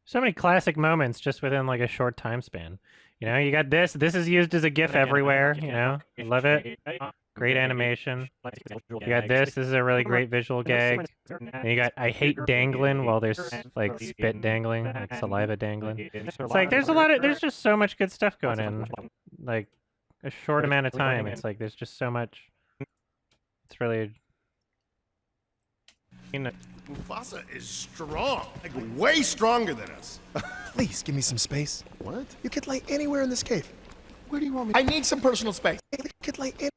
So many classic moments just within like a short time span. You know, you got this. This is used as a GIF everywhere. You know, I love it. Great animation. You got this. This is a really great visual gag. And you got I hate dangling while there's like spit dangling, like saliva dangling. It's like there's a lot of there's just so much good stuff going in. Like a short amount of time. It's like there's just so much. It's really. Mufasa is strong, like way stronger than us. Please give me some space. What? You could lay anywhere in this cave. Where do you want me? I need some personal space. You could lay in.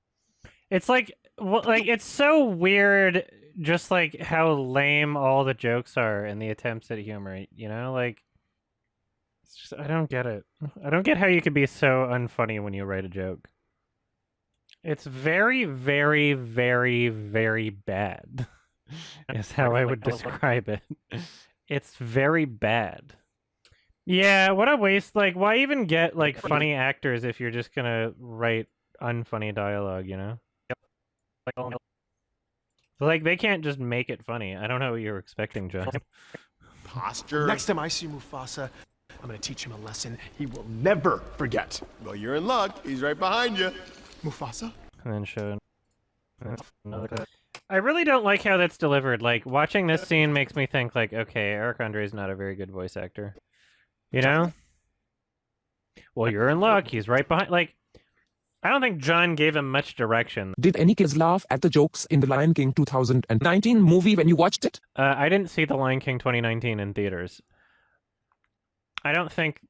It's like, well, like it's so weird, just like how lame all the jokes are and the attempts at humor. You know, like it's just I don't get it. I don't get how you could be so unfunny when you write a joke. It's very, very, very, very bad. Is how I would describe it. It's very bad. Yeah, what a waste. Like, why even get like funny actors if you're just gonna write unfunny dialogue, you know? Like, they can't just make it funny. I don't know what you were expecting, John. Posture. Next time I see Mufasa, I'm gonna teach him a lesson he will never forget. Well, you're in luck. He's right behind you. Mufasa? And then show another clip. I really don't like how that's delivered. Like, watching this scene makes me think, like, okay, Eric Andre's not a very good voice actor. You know? Well, you're in luck. He's right behind. Like, I don't think John gave him much direction. Did any kids laugh at the jokes in the Lion King 2019 movie when you watched it? I didn't see The Lion King 2019 in theaters. I don't think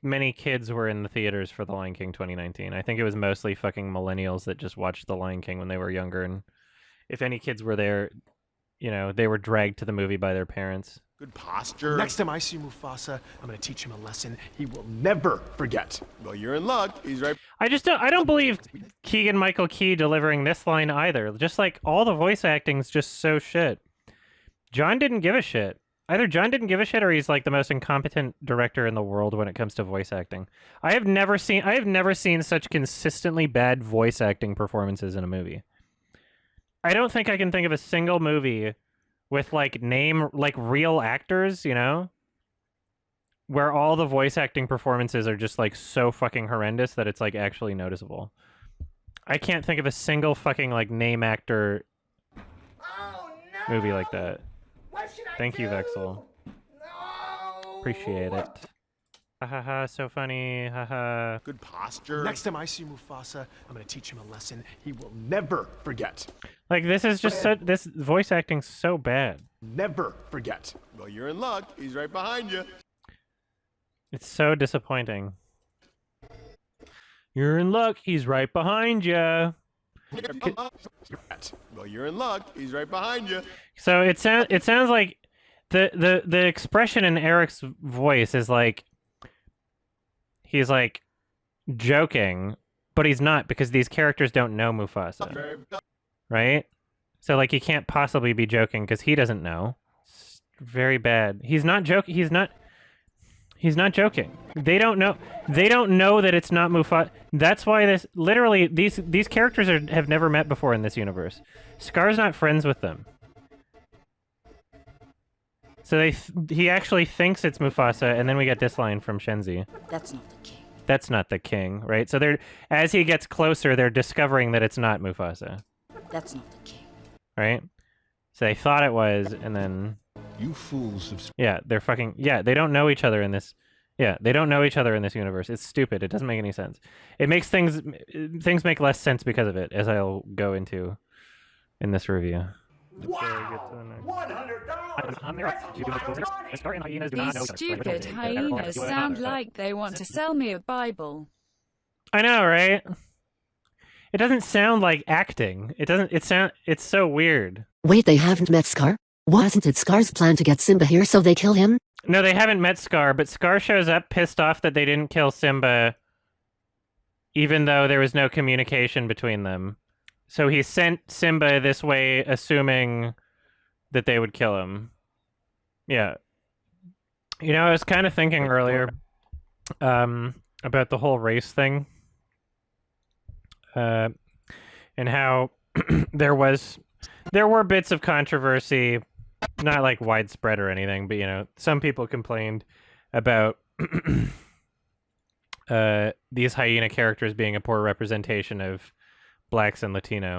many kids were in the theaters for The Lion King 2019. I think it was mostly fucking millennials that just watched The Lion King when they were younger, and if any kids were there, you know, they were dragged to the movie by their parents. Good posture. Next time I see Mufasa, I'm gonna teach him a lesson he will never forget. Well, you're in luck. He's right. I don't believe Keegan-Michael Key delivering this line either. Just like all the voice acting's just so shit. John didn't give a shit. Either John didn't give a shit or he's like the most incompetent director in the world when it comes to voice acting. I have never seen such consistently bad voice acting performances in a movie. I don't think I can think of a single movie with like real actors, you know, where all the voice acting performances are just like so fucking horrendous that it's like actually noticeable. I can't think of a single fucking like name actor movie like that. Thank you, Vexel. No. Appreciate it. Ha ha ha, so funny. Ha ha. Good posture. Next time I see Mufasa, I'm gonna teach him a lesson he will never forget. Like, this is just so, this voice acting's so bad. Never forget. Well, you're in luck. He's right behind you. It's so disappointing. You're in luck. He's right behind you. Well, you're in luck. He's right behind you. So it sounds like the expression in Eric's voice is like he's like joking, but he's not because these characters don't know Mufasa, right? So like he can't possibly be joking because he doesn't know. It's very bad. He's not joking. He's not joking. They don't know. They don't know that it's not Mufasa. That's why these characters have never met before in this universe. Scar's not friends with them. So he actually thinks it's Mufasa, and then we get this line from Shenzi. That's not the king. That's not the king, right? So as he gets closer, they're discovering that it's not Mufasa. That's not the king. Right? So they thought it was, and then You fools. yeah, they don't know each other in this. Yeah, they don't know each other in this universe. It's stupid. It doesn't make any sense. It makes things make less sense because of it, as I'll go into in this review. These stupid hyenas sound like they want to sell me a Bible. I know, right? It doesn't sound like acting. It's so weird. Wait, they haven't met Scar? Wasn't it Scar's plan to get Simba here so they kill him? No, they haven't met Scar, but Scar shows up pissed off that they didn't kill Simba, even though there was no communication between them. So he sent Simba this way, assuming that they would kill him. Yeah. You know, I was kind of thinking earlier about the whole race thing. And how there were bits of controversy not like widespread or anything, but you know, some people complained about these hyena characters being a poor representation of blacks and Latinx,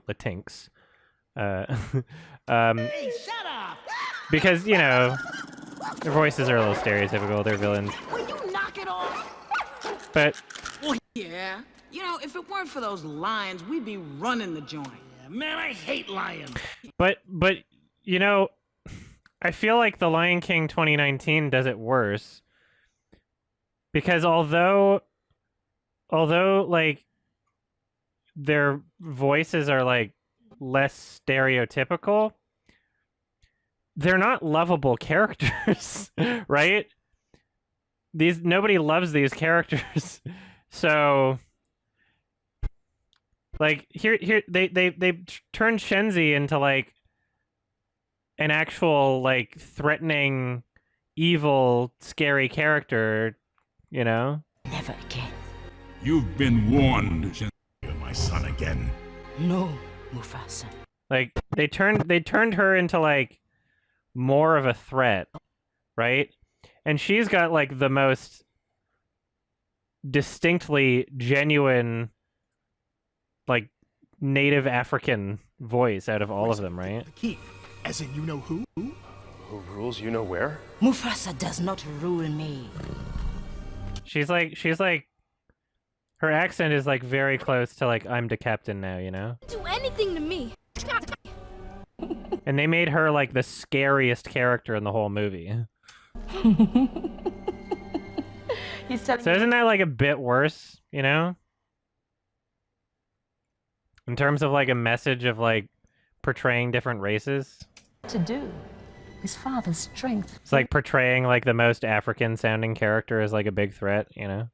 Latinx. Hey, shut up! Because you know, their voices are a little stereotypical. They're villains. Will you knock it off? But Yeah. You know, if it weren't for those lions, we'd be running the joint. Yeah, man, I hate lions. But you know, I feel like The Lion King 2019 does it worse. Because although like their voices are like less stereotypical, they're not lovable characters, right? Nobody loves these characters. So like here they turned Shenzi into like an actual like threatening, evil, scary character, you know? Never again. You've been warned. You're my son again. No, Mufasa. Like they turned her into like more of a threat, right? And she's got like the most distinctly genuine like native African voice out of all of them, right? The key. As in, you know who? Who rules you know where? Mufasa does not rule me. She's like her accent is like very close to like I'm the captain now, you know? Do anything to me. And they made her like the scariest character in the whole movie. He's telling So isn't that like a bit worse, you know? In terms of like a message of like portraying different races? to do. His father's strength. It's like portraying like the most African sounding character as like a big threat, you know?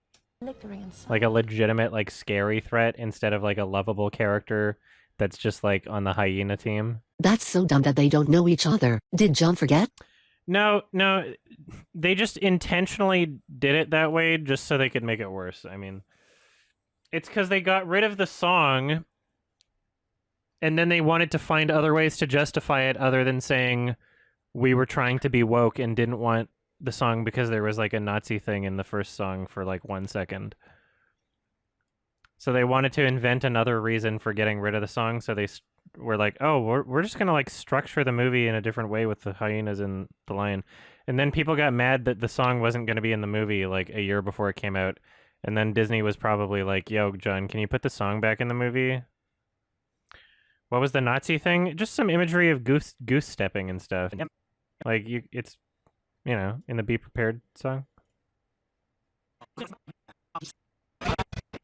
Like a legitimate, like scary threat instead of like a lovable character that's just like on the hyena team. That's so dumb that they don't know each other. Did John forget? No, they just intentionally did it that way just so they could make it worse. I mean, it's because they got rid of the song and then they wanted to find other ways to justify it other than saying we were trying to be woke and didn't want the song because there was like a Nazi thing in the first song for like 1 second. So they wanted to invent another reason for getting rid of the song. So they were like, oh, we're just going to like structure the movie in a different way with the hyenas and the lion. And then people got mad that the song wasn't going to be in the movie like a year before it came out. And then Disney was probably like, yo, John, can you put the song back in the movie? What was the Nazi thing? Just some imagery of goose stepping and stuff. Yep. Like it's, you know, in the Be Prepared song.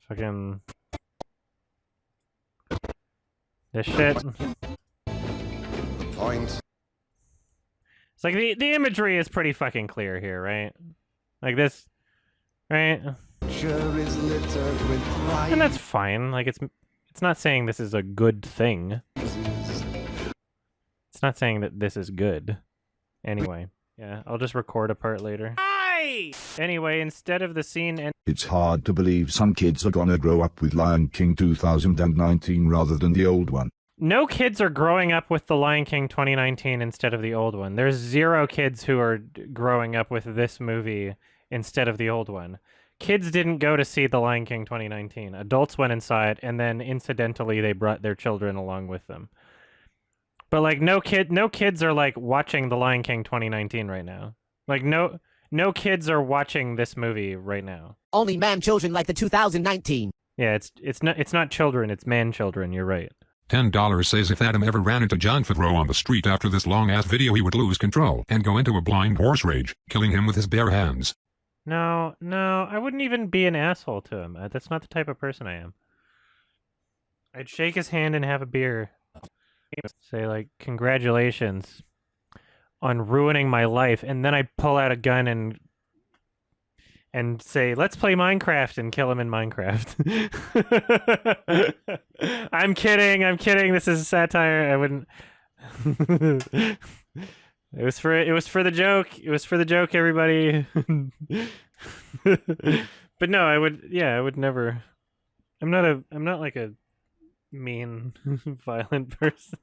Fucking this shit. Point. It's like the imagery is pretty fucking clear here, right? Like this, right? Sure is littered with And that's fine. Like it's not saying this is a good thing. It's not saying that this is good. Anyway, yeah, I'll just record a part later. Anyway, instead of the scene It's hard to believe some kids are gonna grow up with Lion King 2019 rather than the old one. No kids are growing up with The Lion King 2019 instead of the old one. There's 0 kids who are growing up with this movie instead of the old one. Kids didn't go to see The Lion King 2019. Adults went inside, and then incidentally they brought their children along with them. But like no kids are like watching The Lion King 2019 right now. Like no kids are watching this movie right now. Only man children like the 2019. Yeah, it's not children, it's man children, you're right. $10 says if Adam ever ran into John Favreau on the street after this long-ass video he would lose control and go into a blind horse rage, killing him with his bare hands. No, I wouldn't even be an asshole to him. That's not the type of person I am. I'd shake his hand and have a beer. Say like, congratulations on ruining my life, and then I pull out a gun and say, let's play Minecraft, and kill him in Minecraft. I'm kidding, this is a satire, I wouldn't... It was for the joke, everybody. But no, I would never... I'm not like a mean, violent person.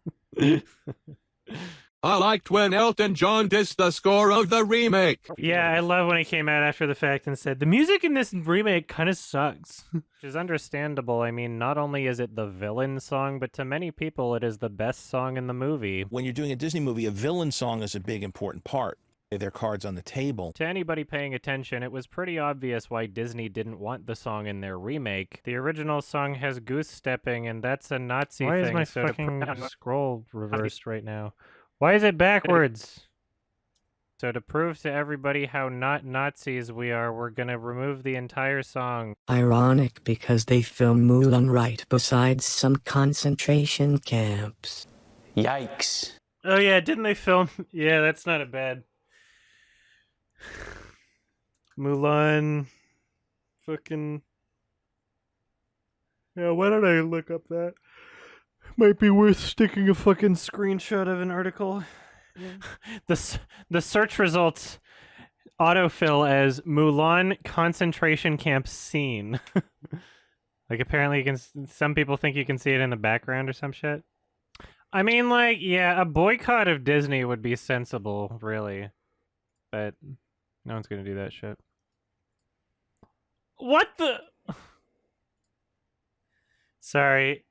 I liked when Elton John dissed the score of the remake. Yeah, I love when he came out after the fact and said, the music in this remake kind of sucks. Which is understandable. I mean, not only is it the villain song, but to many people it is the best song in the movie. When you're doing a Disney movie, a villain song is a big important part. Their cards on the table. To anybody paying attention, it was pretty obvious why Disney didn't want the song in their remake. The original song has goose stepping, and that's a Nazi thing. Why is my fucking scroll reversed right now? Why is it backwards? So to prove to everybody how not Nazis we are, we're gonna remove the entire song. Ironic because they filmed Mulan right beside some concentration camps. Yikes. Oh yeah, didn't they film? Yeah, that's not a bad... Mulan... Fucking... Yeah, why don't I look up that? Might be worth sticking a fucking screenshot of an article. Yeah. The search results autofill as Mulan concentration camp scene. Like apparently you can. Some people think you can see it in the background or some shit. I mean, like, yeah, a boycott of Disney would be sensible, really, but no one's gonna do that shit. What the? Sorry.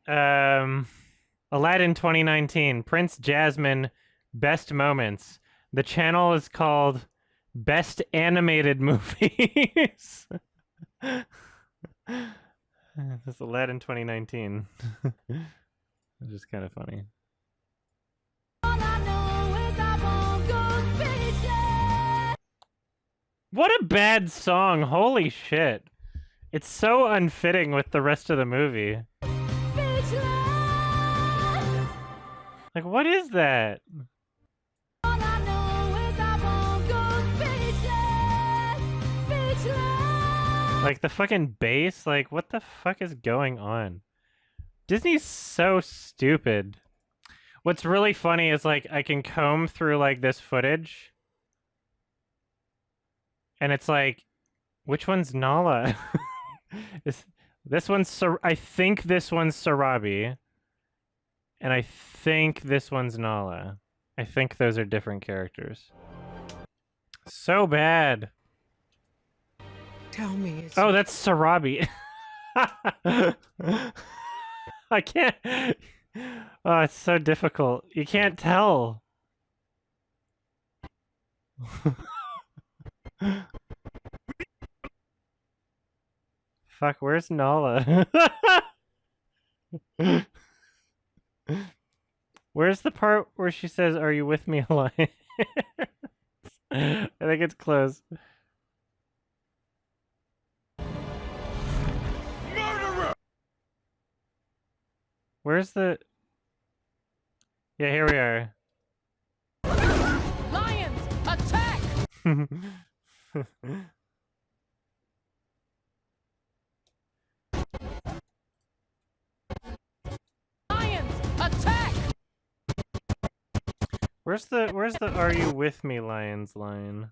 Aladdin 2019, Prince Jasmine, Best Moments. The channel is called Best Animated Movies. This is Aladdin 2019. It's just kind of funny. What a bad song, holy shit. It's so unfitting with the rest of the movie. Like, what is that? Like, the fucking bass? Like, what the fuck is going on? Disney's so stupid. What's really funny is, like, I can comb through, like, this footage. And it's like, which one's Nala? This one's... I think this one's Sarabi. And I think this one's Nala. I think those are different characters. So bad. Tell me it's... Oh, that's Sarabi. I can't... Oh, it's so difficult. You can't tell. Fuck, where's Nala? Where's the part where she says, "Are you with me, Alliance?" I think it's close. Murderer! Where's the... Yeah, here we are. Lions, attack! Attack! Where's the "Are you with me, Lions" line?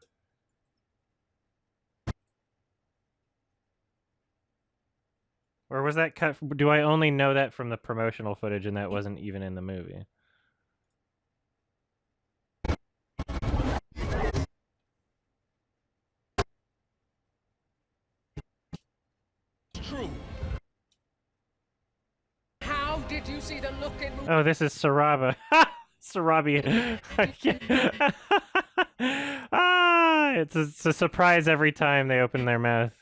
Or was that cut? Do I only know that from the promotional footage and that wasn't even in the movie? True. How did you see the look in... Oh, this is Saraba. Sarabi. It's a surprise every time they open their mouth.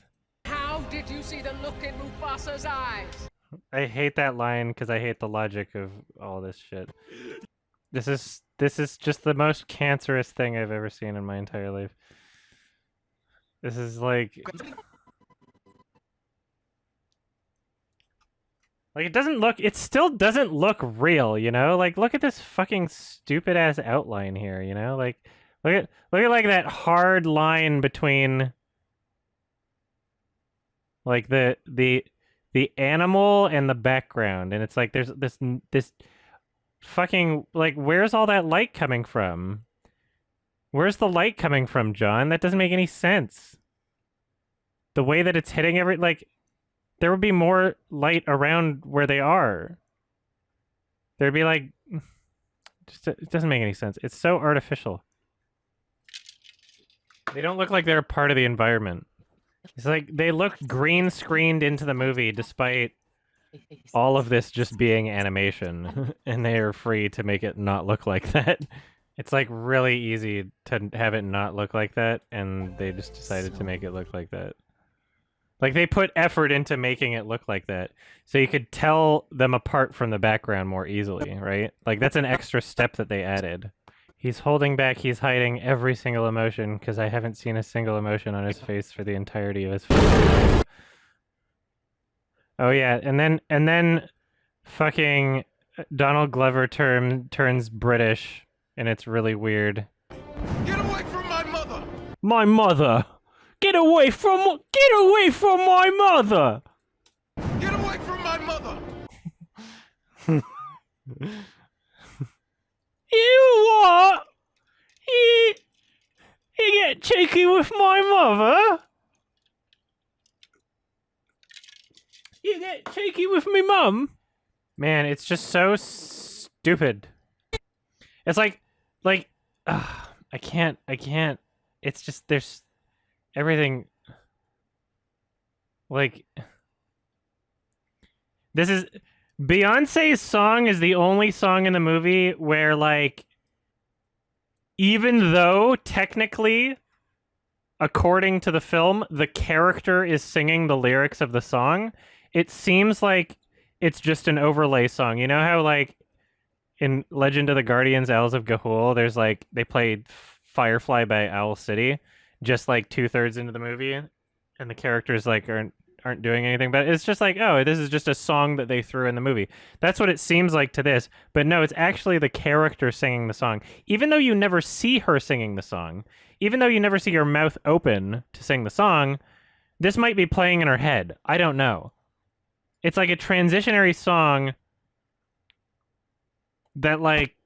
How did you see the look in Mufasa's eyes? I hate that line because I hate the logic of all this shit. This is just the most cancerous thing I've ever seen in my entire life. This is like... Like, it still doesn't look real, you know? Like, look at this fucking stupid-ass outline here, you know? Like, look at like, that hard line between, like, the animal and the background. And it's like, there's this fucking, like, where's all that light coming from? Where's the light coming from, John? That doesn't make any sense. The way that it's hitting like... There would be more light around where they are. There'd be like, just it doesn't make any sense. It's so artificial. They don't look like they're a part of the environment. It's like they look green screened into the movie despite all of this just being animation, and they are free to make it not look like that. It's like really easy to have it not look like that, and they just decided to make it look like that. Like they put effort into making it look like that, so you could tell them apart from the background more easily, right? Like that's an extra step that they added. He's holding back, he's hiding every single emotion, because I haven't seen a single emotion on his face for the entirety of his life. Oh yeah, and then fucking Donald Glover turns British, and it's really weird. Get away from my mother! My mother! Get away from my mother! Get away from my mother! You what? You get cheeky with my mother? You get cheeky with me mum? Man, it's just so stupid. It's like, I can't. It's just, there's everything. Like, this is, Beyonce's song is the only song in the movie where, like, even though technically, according to the film, the character is singing the lyrics of the song, it seems like it's just an overlay song. You know how, like, in Legend of the Guardians, Owls of Ga'Hoole, there's, like, they played Firefly by Owl City, just, like, 2/3 into the movie, and the characters, like, aren't doing anything, but it's just like, oh, this is just a song that they threw in the movie. That's what it seems like to this, but no, it's actually the character singing the song. Even though you never see her singing the song, even though you never see her mouth open to sing the song, this might be playing in her head. I don't know. It's like a transitionary song that, like,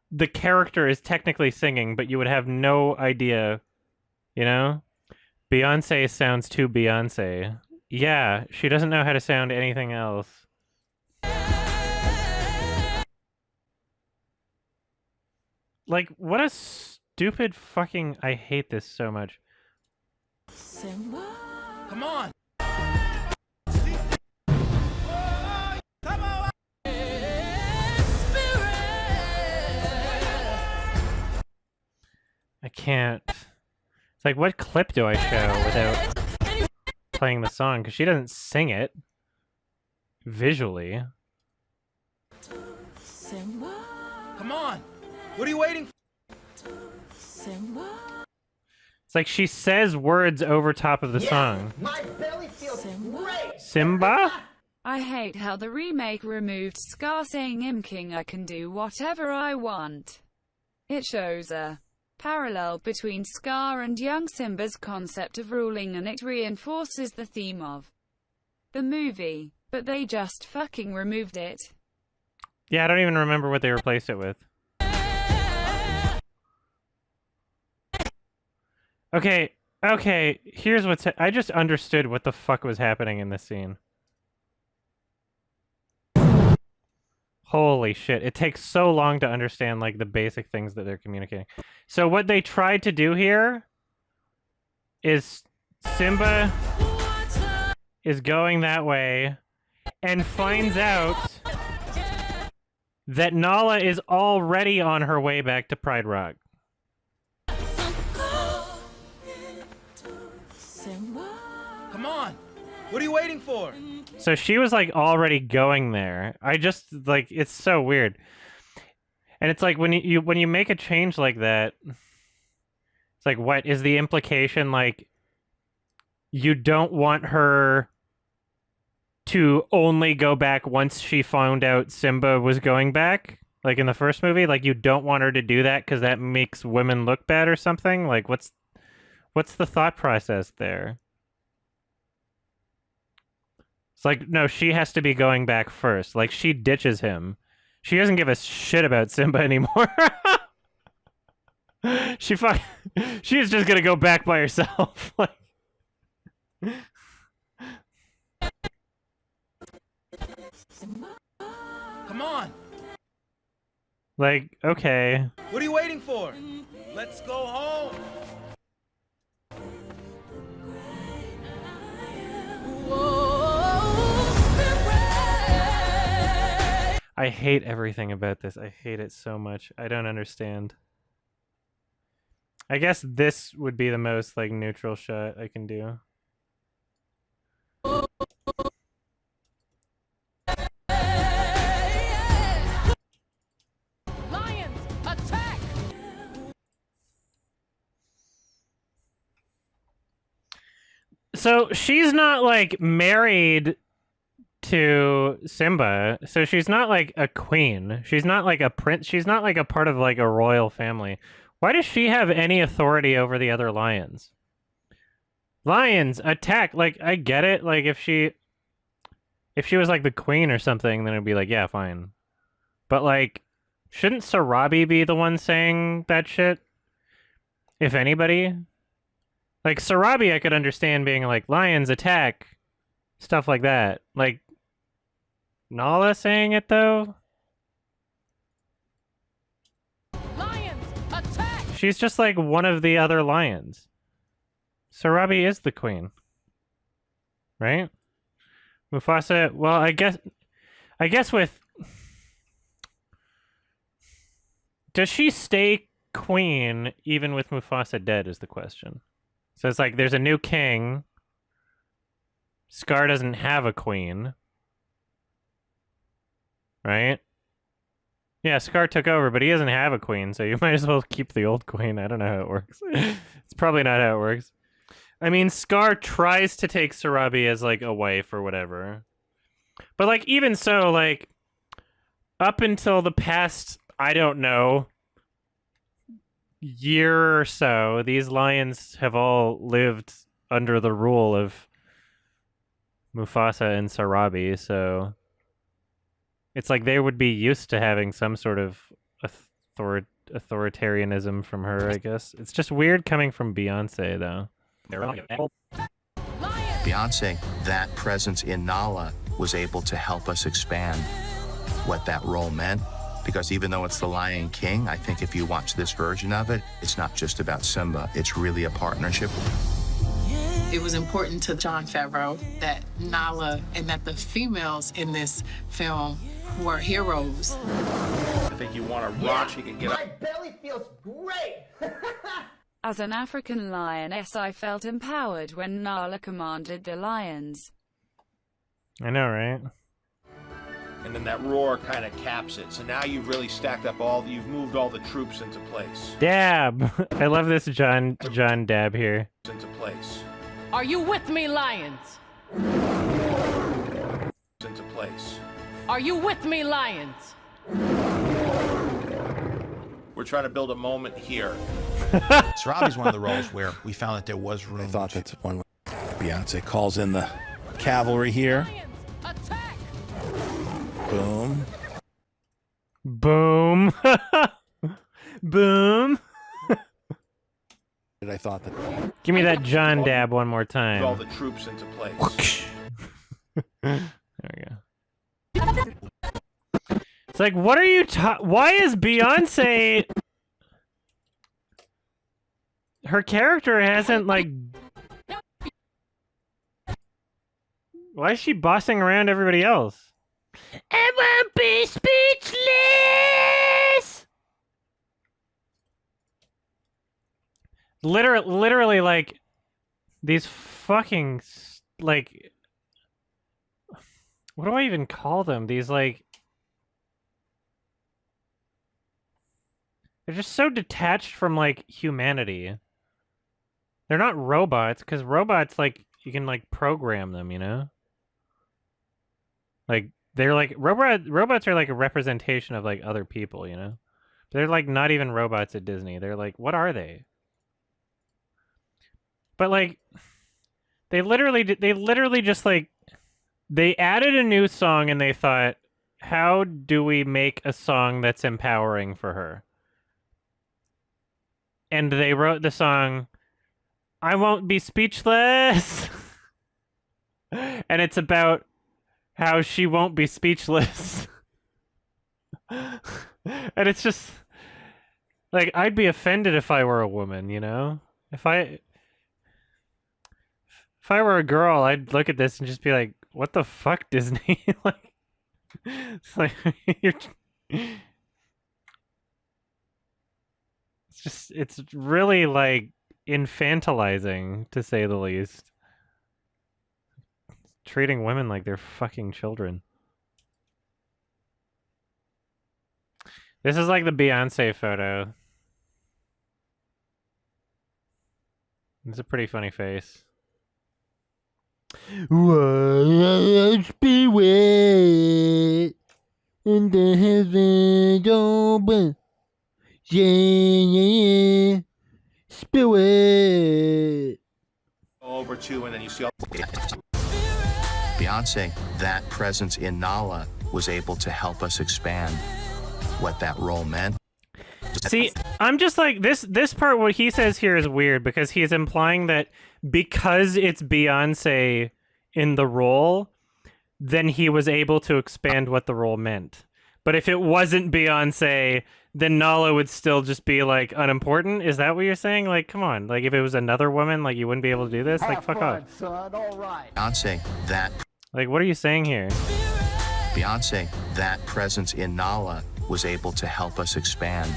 the character is technically singing, but you would have no idea, you know? Beyonce sounds too Beyonce. Yeah, she doesn't know how to sound anything else. Like, what a stupid fucking... I hate this so much. Come on! I can't. It's like, what clip do I show without playing the song? Because she doesn't sing it visually. Come on! What are you waiting for? It's like she says words over top of the song. My belly feels great. Simba? I hate how the remake removed Scar saying "I'm king, I can do whatever I want." It shows a parallel between Scar and young Simba's concept of ruling, and it reinforces the theme of the movie. But they just fucking removed it. Yeah, I don't even remember what they replaced it with. Okay, here's what's... I just understood what the fuck was happening in this scene. Holy shit, it takes so long to understand, like, the basic things that they're communicating. So what they tried to do here is Simba is going that way and finds out that Nala is already on her way back to Pride Rock. Come on! What are you waiting for? So she was, like, already going there. I just, like, it's so weird. And it's like, when you make a change like that, it's like, what is the implication? Like, you don't want her to only go back once she found out Simba was going back? Like in the first movie? Like, you don't want her to do that because that makes women look bad or something? Like, what's the thought process there? It's like, no, she has to be going back first. Like, she ditches him. She doesn't give a shit about Simba anymore. She is just gonna go back by herself. Like, Come on. Like, okay. What are you waiting for? Let's go home. I hate everything about this. I hate it so much. I don't understand. I guess this would be the most like neutral shot I can do. Lions, attack! So she's not like married to Simba, so she's not like a queen. She's not like a prince. She's not like a part of like a royal family. Why does she have any authority over the other lions? Lions, attack! Like, I get it. Like, if she was like the queen or something, then it'd be like, yeah, fine. But like, shouldn't Sarabi be the one saying that shit? If anybody? Like, Sarabi I could understand being like, lions, attack! Stuff like that. Like, Nala saying it, though? Lions, attack! She's just like one of the other lions. Sarabi is the queen. Right? Mufasa, well, I guess with... Does she stay queen even with Mufasa dead is the question. So it's like, there's a new king. Scar doesn't have a queen. Right? Yeah, Scar took over, but he doesn't have a queen, so you might as well keep the old queen. I don't know how it works. It's probably not how it works. I mean, Scar tries to take Sarabi as, like, a wife or whatever. But, like, even so, like, up until the past, I don't know, year or so, these lions have all lived under the rule of Mufasa and Sarabi, so it's like they would be used to having some sort of authoritarianism from her, I guess. It's just weird coming from Beyoncé, though. Beyoncé, that presence in Nala was able to help us expand what that role meant. Because even though it's the Lion King, I think if you watch this version of it, it's not just about Simba. It's really a partnership. It was important to Jon Favreau that Nala and that the females in this film were heroes. I think you want to rock, you can get up. My belly feels great! As an African lioness, I felt empowered when Nala commanded the lions. I know, right? And then that roar kind of caps it. So now you've really stacked up you've moved all the troops into place. Dab! I love this John Dab here. Into place. Are you with me, lions? Into place. Are you with me, lions? We're trying to build a moment here. Sarabi's one of the roles where we found that there was room. I thought that's one way. Beyonce calls in the cavalry here. Attack! Boom. Boom. Boom. I thought that. Give me that John Dab one more time. All the troops into place. There we go. It's like, what are you why is Beyonce... Her character hasn't, like... Why is she bossing around everybody else? I won't be speechless! Literally, like, these fucking, like... What do I even call them? These, like... They're just so detached from, like, humanity. They're not robots, because robots, like, you can, like, program them, you know? Like, they're, like, robots are, like, a representation of, like, other people, you know? They're, like, not even robots at Disney. They're, like, what are they? But, like, they literally just, like, they added a new song and they thought, how do we make a song that's empowering for her? And they wrote the song, I Won't Be Speechless. And it's about how she won't be speechless. And it's just like I'd be offended if I were a woman, you know? If I were a girl, I'd look at this and just be like, "What the fuck, Disney?" Like, it's like you're. It's really like infantilizing, to say the least. Treating women like they're fucking children. This is like the Beyoncé photo. It's a pretty funny face. Watch be wet and the heavens open. Yeah. Spill it. Over to, and then you see all. Beyoncé, that presence in Nala was able to help us expand what that role meant. See, I'm just like, this part, what he says here is weird, because he's implying that because it's Beyoncé in the role, then he was able to expand what the role meant. But if it wasn't Beyoncé, then Nala would still just be, like, unimportant? Is that what you're saying? Like, come on. Like, if it was another woman, like, you wouldn't be able to do this? Like, fuck off. Son, all right. Beyoncé, that... Like, what are you saying here? Beyoncé, that presence in Nala was able to help us expand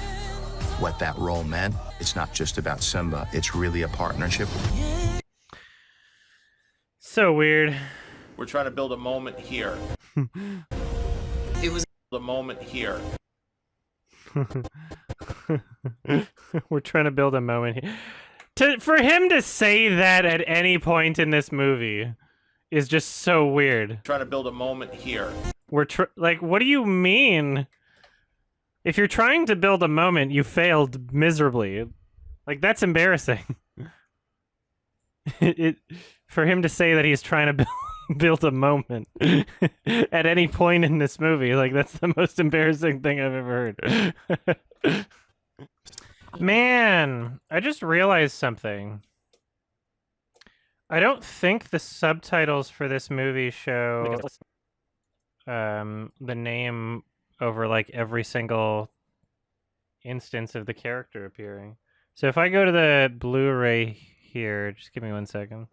what that role meant. It's not just about Simba. It's really a partnership. So weird. We're trying to build a moment here. It was a moment here. We're trying to build a moment here. For him to say that at any point in this movie is just so weird. Trying to build a moment here. Like, what do you mean? If you're trying to build a moment, you failed miserably. Like, that's embarrassing. For him to say that he's trying to build a moment at any point in this movie, like, that's the most embarrassing thing I've ever heard. Man, I just realized something. I don't think the subtitles for this movie show the name over, like, every single instance of the character appearing. So if I go to the Blu-ray here, just give me 1 second.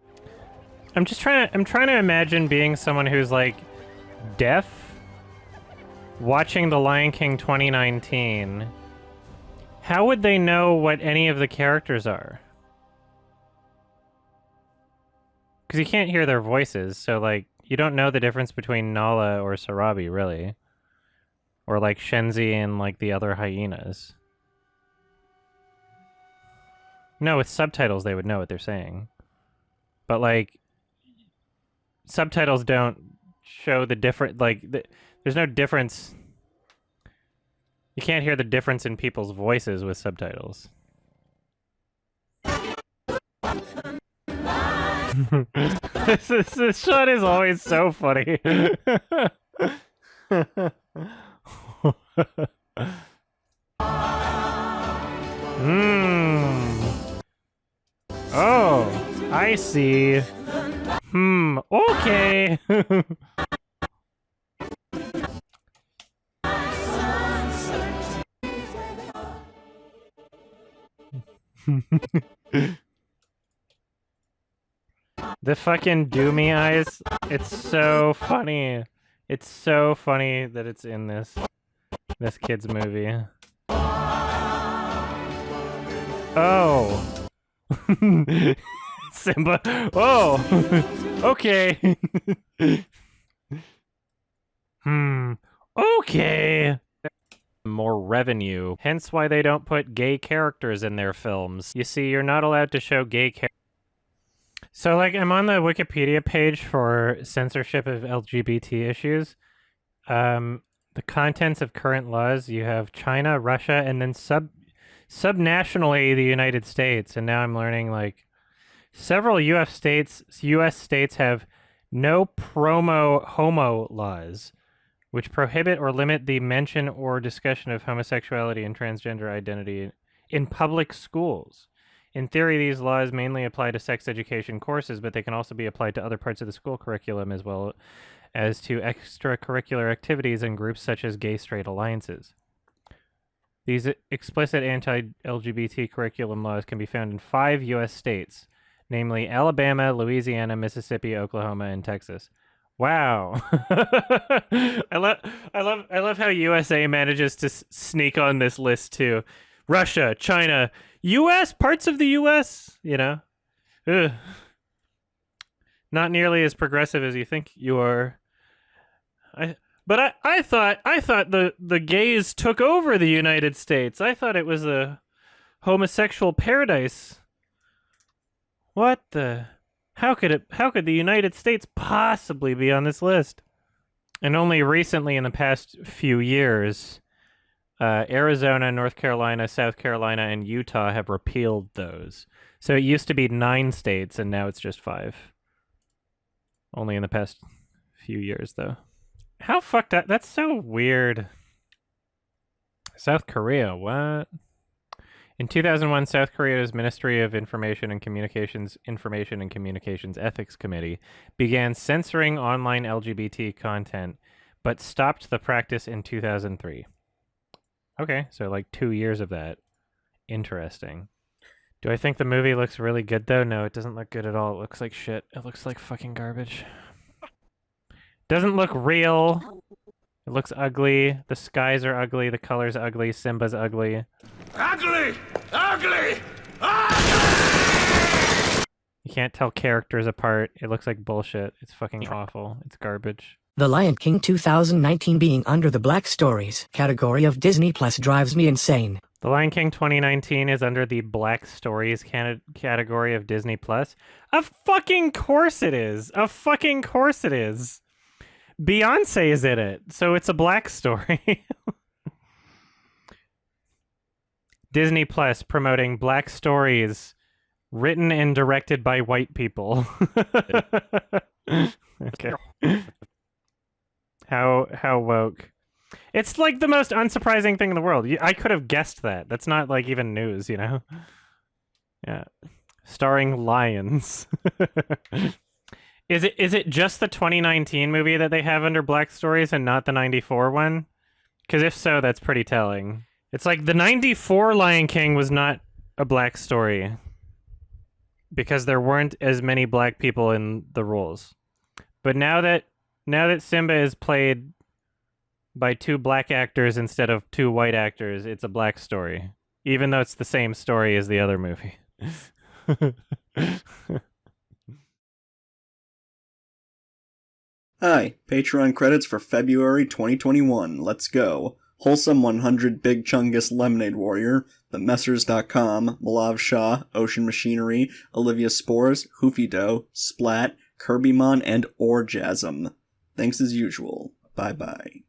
I'm trying to imagine being someone who's, like, deaf, watching The Lion King 2019. How would they know what any of the characters are? Because you can't hear their voices, so, like, you don't know the difference between Nala or Sarabi, really. Or, like, Shenzi and, like, the other hyenas. No, with subtitles they would know what they're saying. But, like, subtitles don't show the different, like, there's no difference. You can't hear the difference in people's voices with subtitles. This shot is always so funny. Oh, I see. Okay. The fucking doomy eyes. It's so funny. It's so funny that it's in this kid's movie. Oh. Simba. Oh. Okay. Okay. More revenue. Hence why they don't put gay characters in their films. You see, you're not allowed to show gay characters. So, like, I'm on the Wikipedia page for censorship of LGBT issues. The contents of current laws, you have China, Russia, and then subnationally the United States. And now I'm learning, like, several US states have no promo homo laws, which prohibit or limit the mention or discussion of homosexuality and transgender identity in public schools. In theory, these laws mainly apply to sex education courses, but they can also be applied to other parts of the school curriculum as well as to extracurricular activities in groups such as gay-straight alliances. These explicit anti-LGBT curriculum laws can be found in 5 U.S. states, namely Alabama, Louisiana, Mississippi, Oklahoma, and Texas. Wow. I love how USA manages to sneak on this list too. Russia, China, US, parts of the US, you know. Ugh. Not nearly as progressive as you think you are. But I thought the gays took over the United States. I thought it was a homosexual paradise. What the? How could the United States possibly be on this list? And only recently, in the past few years, Arizona, North Carolina, South Carolina, and Utah have repealed those. So it used to be 9 states, and now it's just 5. Only in the past few years, though. How fucked up? That's so weird. South Korea, what? In 2001, South Korea's Ministry of Information and Communications Ethics Committee began censoring online LGBT content, but stopped the practice in 2003. Okay, so like 2 years of that. Interesting. Do I think the movie looks really good, though? No, it doesn't look good at all. It looks like shit. It looks like fucking garbage. Doesn't look real. It looks ugly. The skies are ugly. The color's ugly. Simba's ugly. Ugly! Ugly! You can't tell characters apart. It looks like bullshit. It's fucking awful. It's garbage. The Lion King 2019 being under the Black Stories category of Disney Plus drives me insane. The Lion King 2019 is under the Black Stories category of Disney Plus. Of fucking course it is. Of fucking course it is. Beyoncé is in it, so it's a black story. Disney Plus promoting black stories written and directed by white people. Okay. How woke. It's like the most unsurprising thing in the world. I could have guessed that. That's not like even news, you know? Yeah. Starring lions. Is it just the 2019 movie that they have under Black Stories and not the 94 one? Because if so, that's pretty telling. It's like the 94 Lion King was not a black story because there weren't as many black people in the roles. But now that Simba is played by 2 black actors instead of 2 white actors, it's a black story, even though it's the same story as the other movie. Hi, Patreon credits for February 2021. Let's go. Wholesome 100 Big Chungus Lemonade Warrior, TheMessers.com, Malav Shah, Ocean Machinery, Olivia Spores, Hoofy Dough, Splat, Kirbymon, and Orgasm. Thanks as usual. Bye-bye.